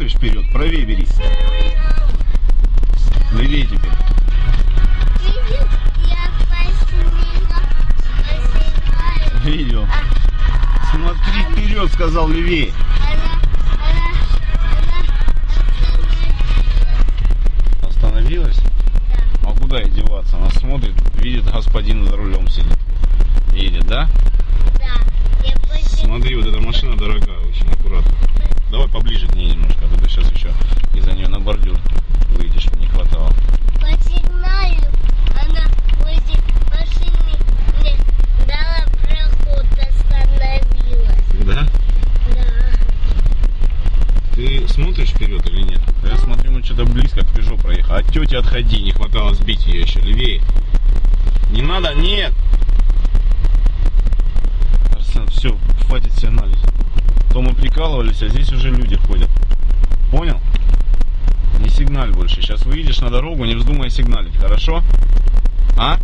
смотришь вперед, правее бери. Левее теперь. Видел. Смотри вперед, сказал, левее. Остановилась? Да. А куда ей деваться? Она смотрит, видит, господин за рулем сидит. Едет, да? Да. Смотри, вот эта машина дорогая, очень аккуратно. Давай поближе к ней немножко, а то ты сейчас еще из-за нее на бордюр выйдешь, мне не хватало. По сигналу она возле машины мне дала проход, остановилась. Да? Да. Ты смотришь вперед или нет? Я смотрю, мы что-то близко к Пежо проехал. От тети отходи, не хватало сбить ее еще. Левее. Не надо, нет. Арсен, все, хватит сигналить. То мы прикалывались, а здесь уже люди ходят. Понял? Не сигналь больше. Сейчас выйдешь на дорогу, не вздумай сигналить, хорошо? А?